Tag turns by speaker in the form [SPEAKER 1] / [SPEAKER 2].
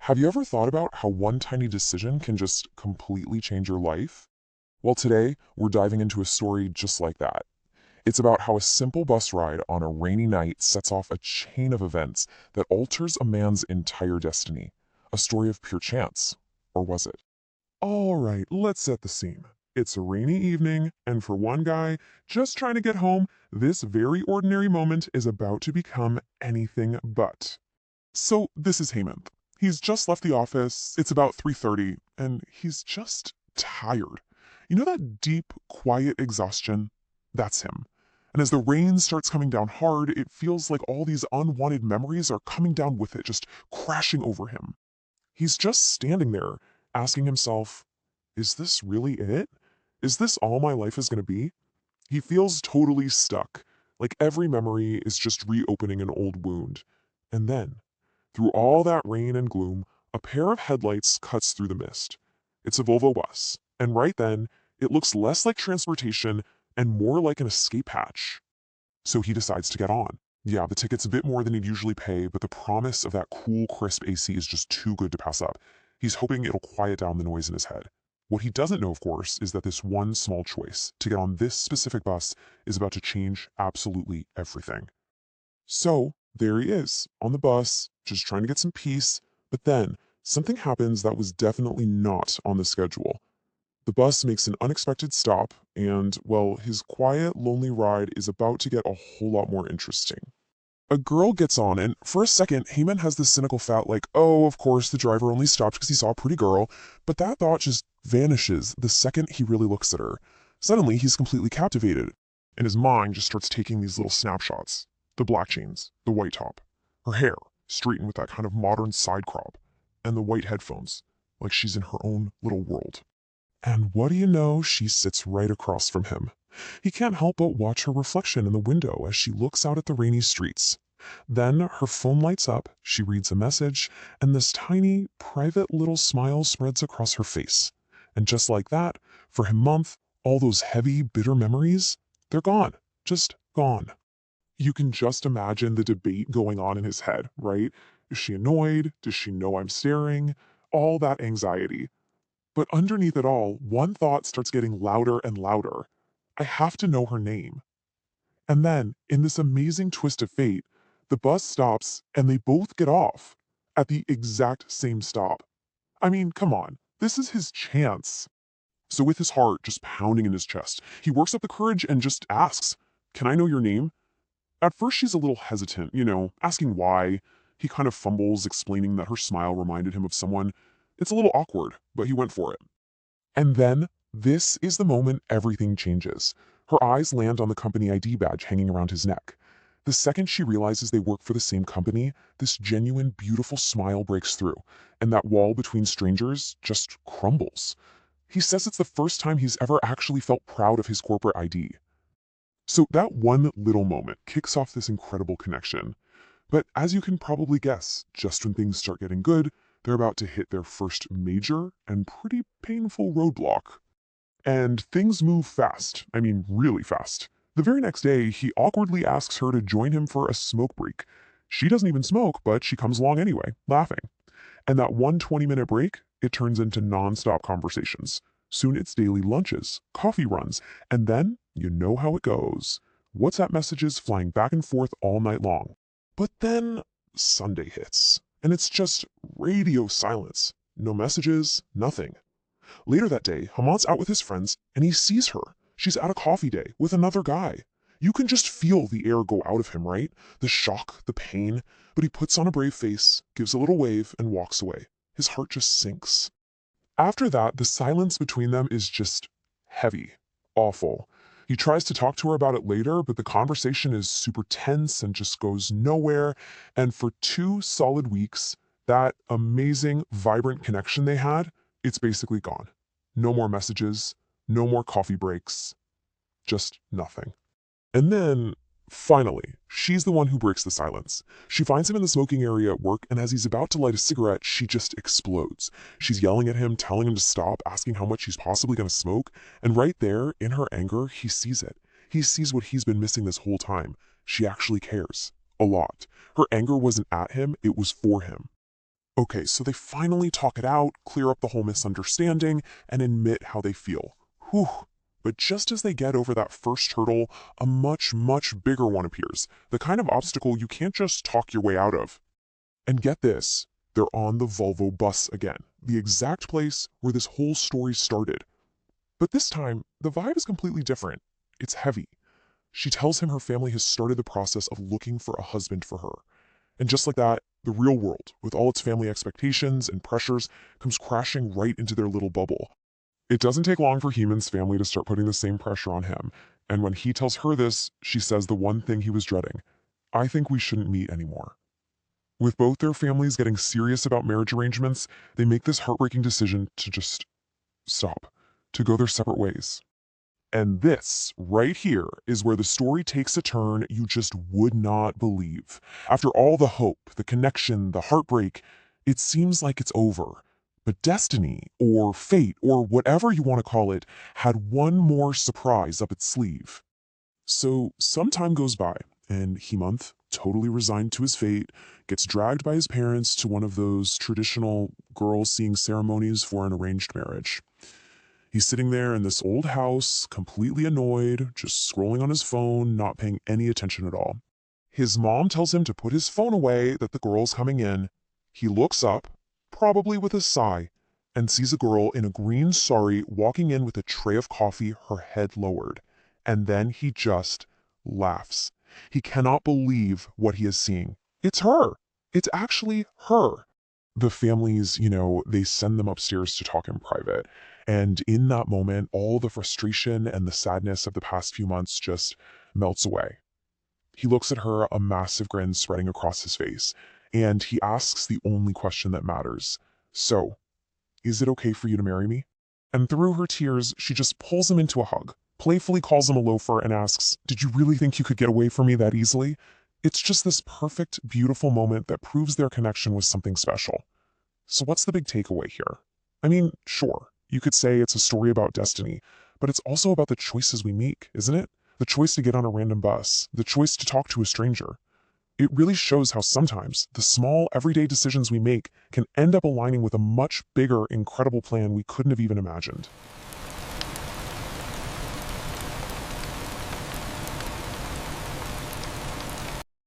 [SPEAKER 1] Have you ever thought about how one tiny decision can just completely change your life? Well, today we're diving into a story just like that. It's about how a simple bus ride on a rainy night sets off a chain of events that alters a man's entire destiny. A story of pure chance. Or was it? All right, let's set the scene. It's a rainy evening, and for one guy just trying to get home, this very ordinary moment is about to become anything but. So this is Hemant. He's just left the office, it's about 3:30, and he's just tired. You know that deep, quiet exhaustion? That's him. And as the rain starts coming down hard, it feels like all these unwanted memories are coming down with it, just crashing over him. He's just standing there, asking himself, is this really it? Is this all my life is going to be? He feels totally stuck, like every memory is just reopening an old wound. And then, through all that rain and gloom, a pair of headlights cuts through the mist. It's a Volvo bus, and right then, it looks less like transportation and more like an escape hatch. So he decides to get on. Yeah, the ticket's a bit more than he'd usually pay, but the promise of that cool, crisp AC is just too good to pass up. He's hoping it'll quiet down the noise in his head. What he doesn't know, of course, is that this one small choice, to get on this specific bus, is about to change absolutely everything. So, there he is, on the bus, just trying to get some peace, but then, something happens that was definitely not on the schedule. The bus makes an unexpected stop, and, well, his quiet, lonely ride is about to get a whole lot more interesting. A girl gets on, and for a second, Heyman has this cynical thought like, oh, of course, the driver only stopped because he saw a pretty girl, but that thought just vanishes the second he really looks at her. Suddenly, he's completely captivated, and his mind just starts taking these little snapshots. The black jeans, the white top, her hair, straightened with that kind of modern side crop, and the white headphones, like she's in her own little world. And what do you know, she sits right across from him. He can't help but watch her reflection in the window as she looks out at the rainy streets. Then her phone lights up, she reads a message, and this tiny, private little smile spreads across her face. And just like that, for a month, all those heavy, bitter memories, they're gone. Just gone. You can just imagine the debate going on in his head, right? Is she annoyed? Does she know I'm staring? All that anxiety. But underneath it all, one thought starts getting louder and louder. I have to know her name. And then, in this amazing twist of fate, the bus stops and they both get off at the exact same stop. I mean, come on, this is his chance. So with his heart just pounding in his chest, he works up the courage and just asks, can I know your name? At first she's a little hesitant, asking why. He kind of fumbles, explaining that her smile reminded him of someone. It's a little awkward, but he went for it. And then, this is the moment everything changes. Her eyes land on the company ID badge hanging around his neck. The second she realizes they work for the same company, this genuine, beautiful smile breaks through, and that wall between strangers just crumbles. He says it's the first time he's ever actually felt proud of his corporate ID. So that one little moment kicks off this incredible connection. But as you can probably guess, just when things start getting good, they're about to hit their first major and pretty painful roadblock. And things move fast. I mean, really fast. The very next day, he awkwardly asks her to join him for a smoke break. She doesn't even smoke, but she comes along anyway, laughing. And that one 20-minute break, it turns into non-stop conversations. Soon it's daily lunches, coffee runs, and then you know how it goes. WhatsApp messages flying back and forth all night long. But then Sunday hits, and it's just radio silence. No messages, nothing. Later that day, Hamad's out with his friends, and he sees her. She's at a coffee day with another guy. You can just feel the air go out of him, right? The shock, the pain, but he puts on a brave face, gives a little wave, and walks away. His heart just sinks. After that, the silence between them is just heavy, awful. He tries to talk to her about it later, but the conversation is super tense and just goes nowhere. And for 2 solid weeks, that amazing, vibrant connection they had, it's basically gone. No more messages, no more coffee breaks, just nothing. And then, finally, she's the one who breaks the silence. She finds him in the smoking area at work, and as he's about to light a cigarette, she just explodes. She's yelling at him, telling him to stop, asking how much he's possibly going to smoke, and right there, in her anger, he sees it. He sees what he's been missing this whole time. She actually cares. A lot. Her anger wasn't at him, it was for him. Okay, so they finally talk it out, clear up the whole misunderstanding, and admit how they feel. Whew. But just as they get over that first hurdle, a much, much bigger one appears. The kind of obstacle you can't just talk your way out of. And get this, they're on the Volvo bus again, the exact place where this whole story started. But this time, the vibe is completely different. It's heavy. She tells him her family has started the process of looking for a husband for her. And just like that, the real world, with all its family expectations and pressures, comes crashing right into their little bubble. It doesn't take long for Heman's family to start putting the same pressure on him, and when he tells her this, she says the one thing he was dreading: "I think we shouldn't meet anymore." With both their families getting serious about marriage arrangements, they make this heartbreaking decision to just stop, to go their separate ways. And this, right here, is where the story takes a turn you just would not believe. After all the hope, the connection, the heartbreak, it seems like it's over. But destiny, or fate, or whatever you want to call it, had one more surprise up its sleeve. So some time goes by, and Hemant, totally resigned to his fate, gets dragged by his parents to one of those traditional girl-seeing ceremonies for an arranged marriage. He's sitting there in this old house, completely annoyed, just scrolling on his phone, not paying any attention at all. His mom tells him to put his phone away, that the girl's coming in. He looks up, probably with a sigh, and sees a girl in a green sari walking in with a tray of coffee, her head lowered. And then he just laughs. He cannot believe what he is seeing. It's her. It's actually her. The families, they send them upstairs to talk in private. And in that moment, all the frustration and the sadness of the past few months just melts away. He looks at her, a massive grin spreading across his face, and he asks the only question that matters. "So, is it okay for you to marry me?" And through her tears, she just pulls him into a hug, playfully calls him a loafer, and asks, "Did you really think you could get away from me that easily?" It's just this perfect, beautiful moment that proves their connection was something special. So what's the big takeaway here? I mean, sure, you could say it's a story about destiny, but it's also about the choices we make, isn't it? The choice to get on a random bus, the choice to talk to a stranger. It really shows how sometimes the small, everyday decisions we make can end up aligning with a much bigger, incredible plan we couldn't have even imagined.